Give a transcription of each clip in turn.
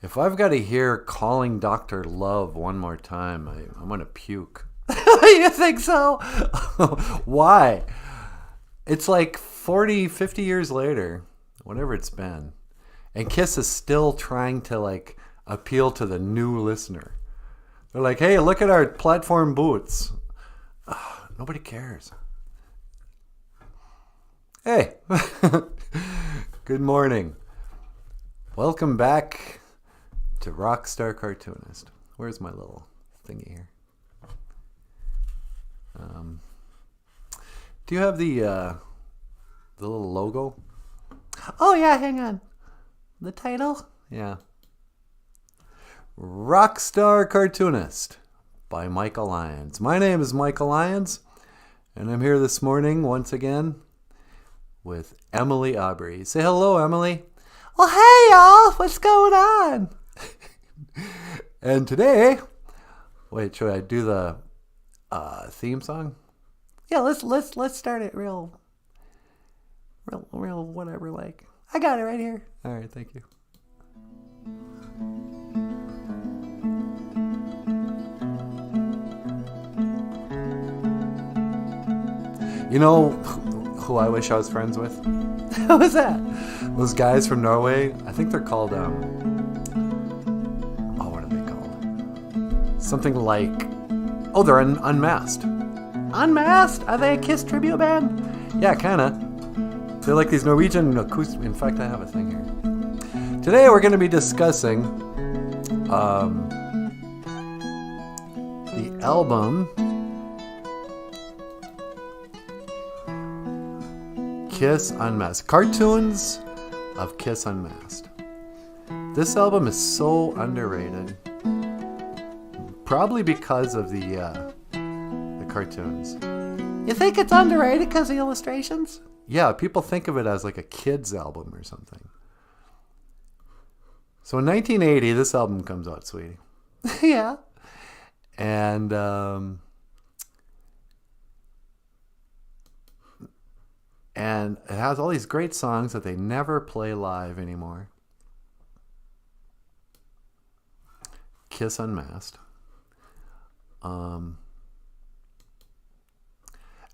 If I've got to hear Calling Dr. Love one more time, I'm going to puke. You think so? Why? It's like 40, 50 years later, whatever it's been. And Kiss is still trying to like appeal to the new listener. They're like, hey, look at our platform boots. Nobody cares. Hey, good morning. Welcome back to Rockstar Cartoonist. Where's my little thingy here? Do you have the little logo? Oh yeah, hang on. The title? Yeah. Rockstar Cartoonist by Michael Lyons. My name is Michael Lyons, and I'm here this morning once again with Emily Aubrey. Say hello, Emily. Well, hey y'all, what's going on? And today, wait, should I do the theme song? Yeah, let's start it real whatever. Like, I got it right here. All right, thank you. You know who I wish I was friends with? Who was that? Those guys from Norway. I think they're called what are they called? Something like, they're Unmasked. Unmasked? Are they a Kiss tribute band? Yeah, kinda. They're like these Norwegian acoustic. In fact, I have a thing here. Today we're going to be discussing the album Kiss Unmasked. Cartoons of Kiss Unmasked. This album is so underrated. Probably because of the cartoons. You think it's underrated because of the illustrations? Yeah, people think of it as like a kid's album or something. So in 1980, this album comes out, sweetie. Yeah. And it has all these great songs that they never play live anymore. Kiss Unmasked. And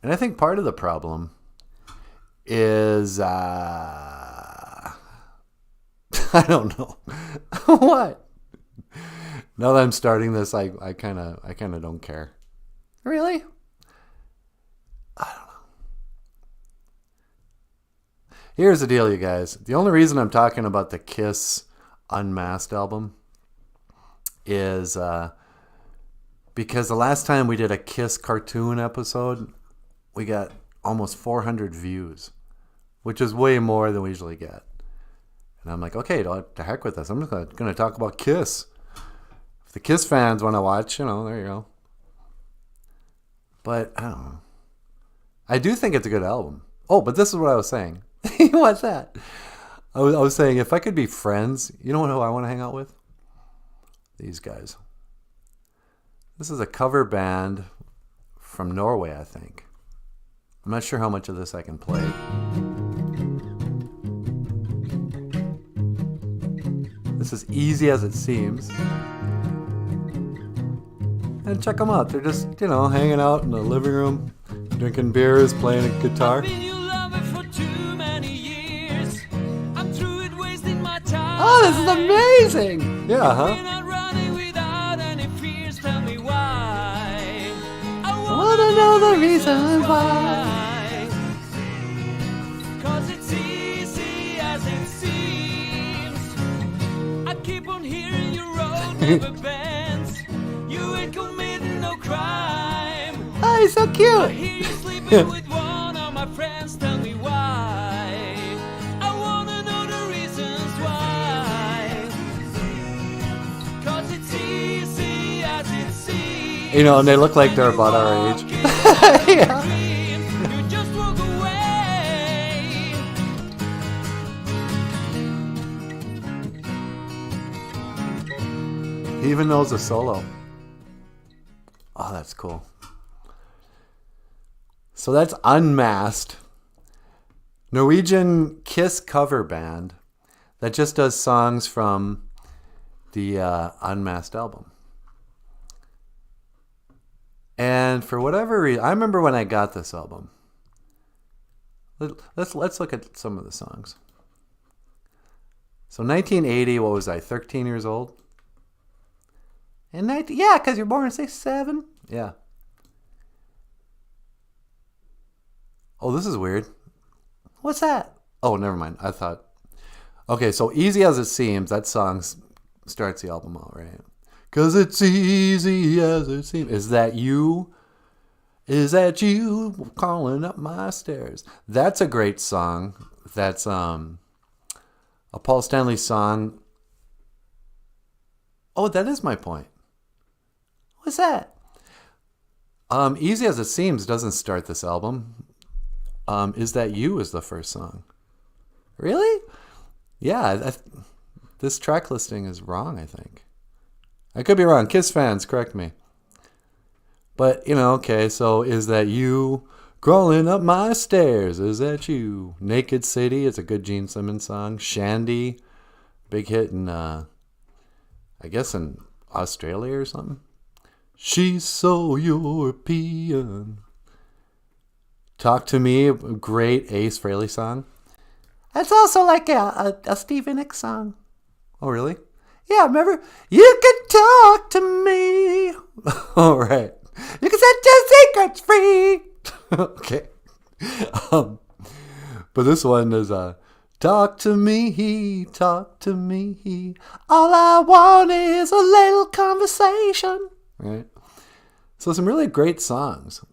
I think part of the problem is I don't know. What? Now that I'm starting this, I kind of don't care. Really? I don't know. Here's the deal, you guys. The only reason I'm talking about the Kiss Unmasked album is because the last time we did a Kiss cartoon episode, we got almost 400 views, which is way more than we usually get. And I'm like, okay, to heck with this. I'm just going to talk about Kiss. If the Kiss fans want to watch, there you go. But I don't know. I do think it's a good album. Oh, but this is what I was saying. What's that? I was saying, if I could be friends, you know who I want to hang out with? These guys. This is a cover band from Norway, I think. I'm not sure how much of this I can play. This is Easy As It Seems. And check them out. They're just, hanging out in the living room, drinking beers, playing a guitar. Oh, this is amazing! Yeah, huh? I wanna know the reason why. Cause it's easy as it seems. I keep on hearing your road never bends. You ain't committing no crime. Oh, he's so cute. I hear you sleeping with one of my friends. Tell me why. I wanna know the reasons why. Cause it's easy as it seems. And they look like they're about our age. Yeah. You just walk away. He even knows a solo. Oh, that's cool. So that's Unmasked. Norwegian Kiss cover band that just does songs from the Unmasked album. And for whatever reason, I remember when I got this album. Let's look at some of the songs. So 1980, what was I, 13 years old? And yeah, because you're born in 67. Yeah. Oh, this is weird. What's that? Oh, never mind. I thought. Okay, so Easy As It Seems, that song starts the album out, right? Because it's easy as it seems. Is that you? Is that you calling up my stairs? That's a great song. That's a Paul Stanley song. Oh, that is my point. What's that? Easy As It Seems doesn't start this album. Is That You is the first song. Really? Yeah, this track listing is wrong, I think. I could be wrong. Kiss fans, correct me. But, okay, so Is That You crawling up my stairs? Is that you? Naked City, it's a good Gene Simmons song. Shandy, big hit in, I guess in Australia or something. She's so European. Talk to Me, a great Ace Frehley song. It's also like a Stevie Nicks song. Oh, really? Yeah, remember? You can talk to me. All right. You can set your secrets free. Okay. But this one is talk to me, talk to me. All I want is a little conversation. Right? So some really great songs.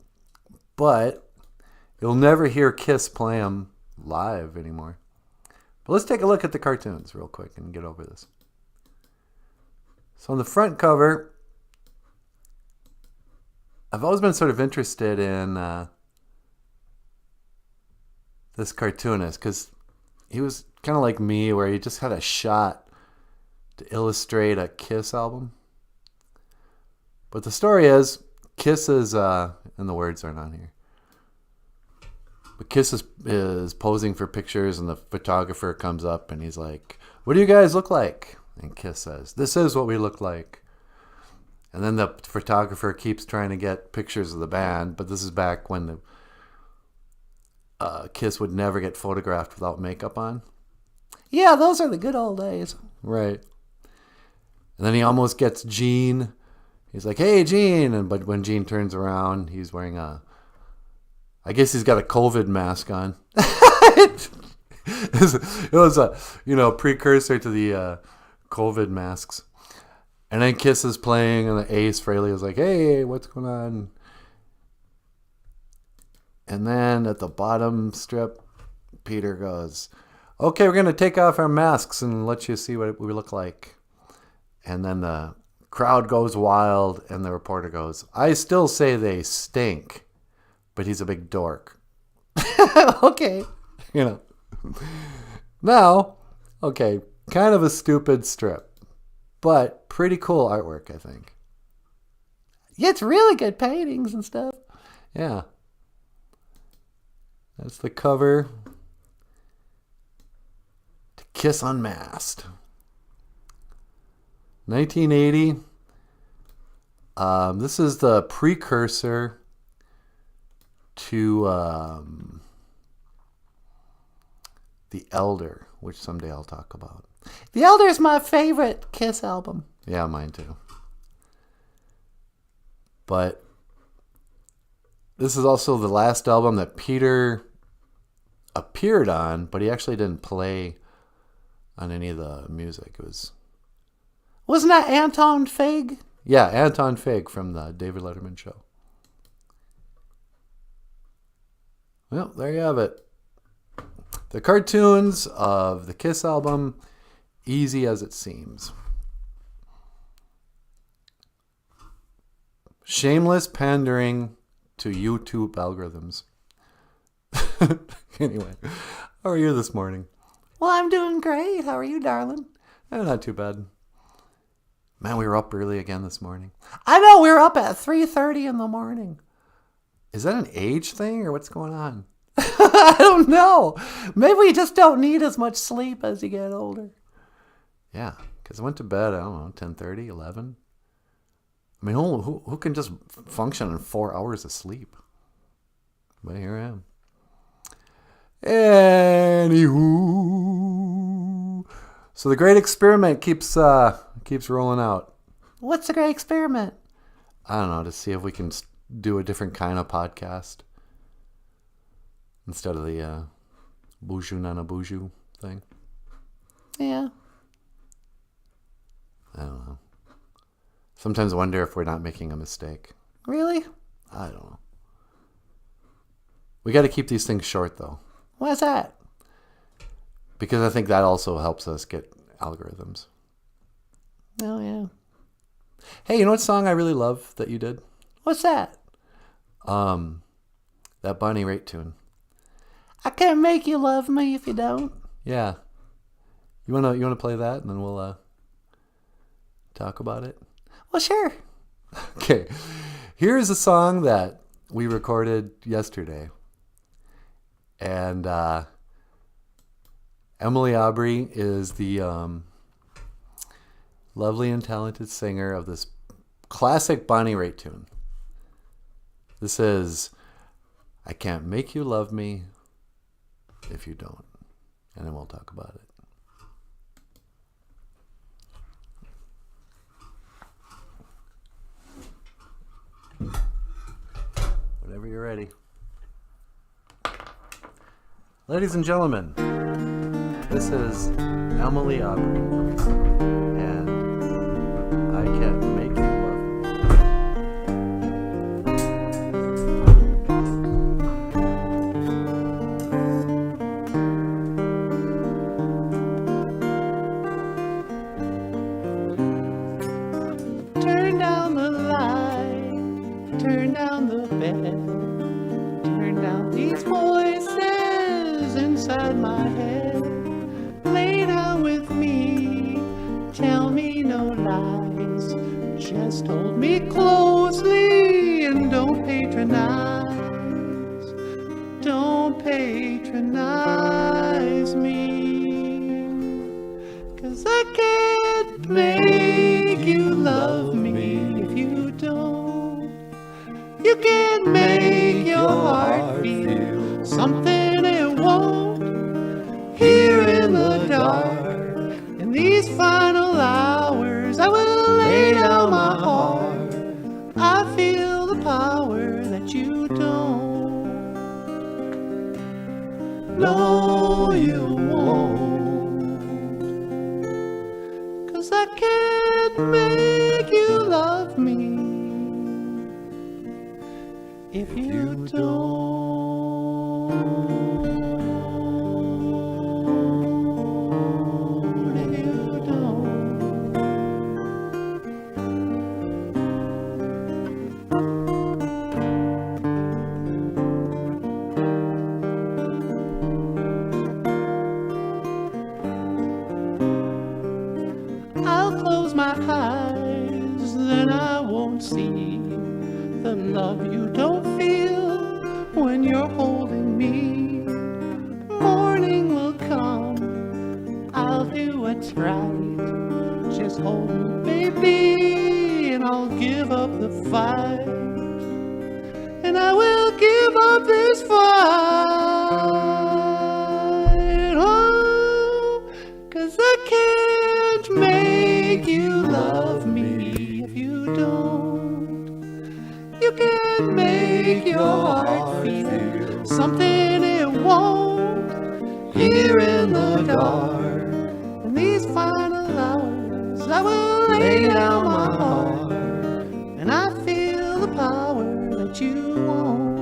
But you'll never hear Kiss play them live anymore. But let's take a look at the cartoons real quick and get over this. So on the front cover, I've always been sort of interested in this cartoonist because he was kind of like me where he just had a shot to illustrate a Kiss album. But the story is, Kiss is, and the words aren't on here, but Kiss is posing for pictures and the photographer comes up and he's like, what do you guys look like? And Kiss says, this is what we look like. And then the photographer keeps trying to get pictures of the band, but this is back when the Kiss would never get photographed without makeup on. Yeah, those are the good old days. Right. And then he almost gets Gene. He's like, hey, Gene. But when Gene turns around, he's wearing I guess he's got a COVID mask on. It was a precursor to the COVID masks. And then Kiss is playing, and the Ace Frehley is like, hey, what's going on? And then at the bottom strip, Peter goes, okay, we're going to take off our masks and let you see what we look like. And then the crowd goes wild, and the reporter goes, I still say they stink, but he's a big dork. Okay. Now, okay, kind of a stupid strip. But pretty cool artwork, I think. Yeah, it's really good paintings and stuff. Yeah. That's the cover to Kiss Unmasked. 1980. This is the precursor to The Elder, which someday I'll talk about. The Elder is my favorite Kiss album. Yeah, mine too. But this is also the last album that Peter appeared on, but he actually didn't play on any of the music. Wasn't that Anton Fig? Yeah, Anton Fig from the David Letterman show. Well, there you have it. The cartoons of the Kiss album, Easy As It Seems. Shameless pandering to YouTube algorithms. Anyway, how are you this morning? Well, I'm doing great. How are you, darling? Not too bad. Man, we were up early again this morning. I know, we were up at 3:30 in the morning. Is that an age thing or what's going on? I don't know. Maybe we just don't need as much sleep as you get older. Yeah, because I went to bed, I don't know, 10:30, 11. I mean, who can just function on 4 hours of sleep? But here I am. Anywho, so the great experiment keeps rolling out. What's the great experiment? I don't know, to see if we can do a different kind of podcast instead of the Buju Nana Buju thing. Yeah. I don't know. Sometimes I wonder if we're not making a mistake. Really? I don't know. We got to keep these things short, though. Why's that? Because I think that also helps us get algorithms. Oh, yeah. Hey, you know what song I really love that you did? What's that? That Bonnie Raitt tune. I can't make you love me if you don't. Yeah. You wanna play that, and then we'll talk about it? Well, sure. Okay. Here's a song that we recorded yesterday. And Emily Aubrey is the lovely and talented singer of this classic Bonnie Raitt tune. This is I Can't Make You Love Me If You Don't. And then we'll talk about it. Whenever you're ready. Ladies and gentlemen, this is Emily Aubrey, and I Can't Make You Love me. Turn down the light, turn down the bed, turn down these voices inside my head. Lay down with me, tell me no lies, just hold me closely and don't patronize me, 'cause I can't make you love me if you don't. You can't make your heart feel something it won't. Here in the dark, in these final hours, I will lay down my heart. I feel the power that you don't. No, you won't. 'Cause I can't make you love me if you don't. I'll close my eyes, then I won't see the love you don't feel when you're holding me. Morning will come, I'll do what's right. Just hold me, baby, and I'll give up the fight. And I will give up this fight. Oh, 'cause I can't make you love me if you don't. You can't make your heart feel something it won't. Here in the dark, in these final hours, I will lay down my heart, and I feel the power that you won't.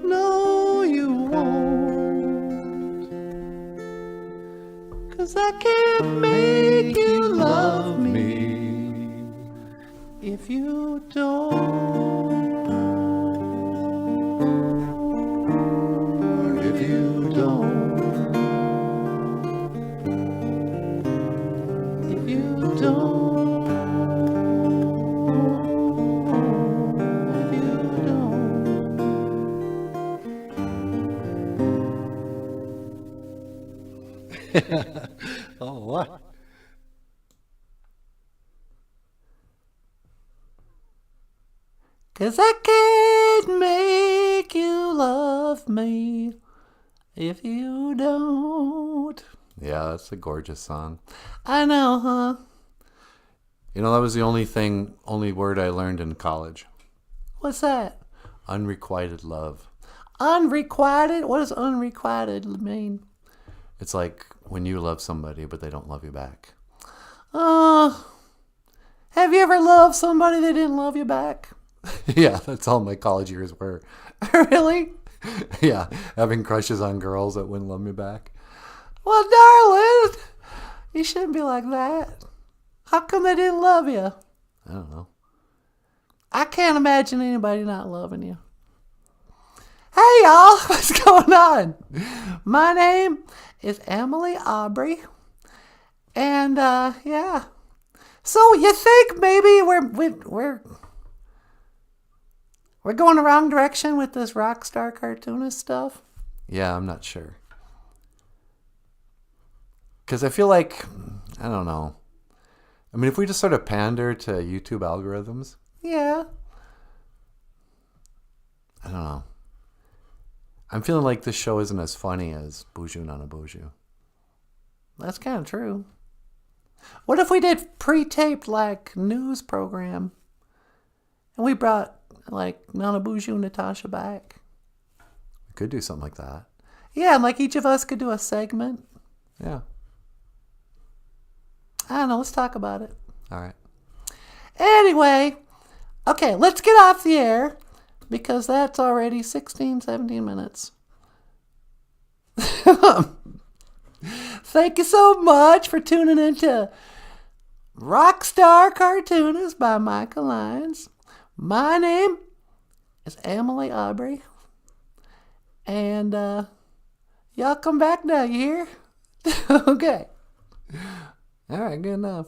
No, you won't. 'Cause I can't make you love me if you don't. If you don't. If you don't. If you don't. Oh, what? Cause I can't make you love me if you don't. Yeah, that's a gorgeous song. I know, huh? You know, that was the only word I learned in college. What's that? Unrequited love. Unrequited? What does unrequited mean? It's like when you love somebody, but they don't love you back. Have you ever loved somebody that didn't love you back? Yeah, that's all my college years were. Really? Yeah, having crushes on girls that wouldn't love me back. Well, darling, you shouldn't be like that. How come they didn't love you? I don't know. I can't imagine anybody not loving you. Hey, y'all, what's going on? My name is Emily Aubrey. And, yeah. So you think maybe we're going the wrong direction with this rock star cartoonist stuff? Yeah, I'm not sure. Because I feel like, I don't know. I mean, if we just sort of pander to YouTube algorithms, yeah. I don't know. I'm feeling like this show isn't as funny as Boozhoo Nana Boozhoo. That's kind of true. What if we did pre-taped, like, news program? And we brought, like, Nana Boozhoo Natasha back? We could do something like that. Yeah, and like each of us could do a segment. Yeah. I don't know. Let's talk about it. All right. Anyway, okay, let's get off the air because that's already 16, 17 minutes. Thank you so much for tuning into Rockstar Cartoonist by Michael Lyons. My name is Emily Aubrey. And y'all come back now, you hear? Okay. All right, good enough.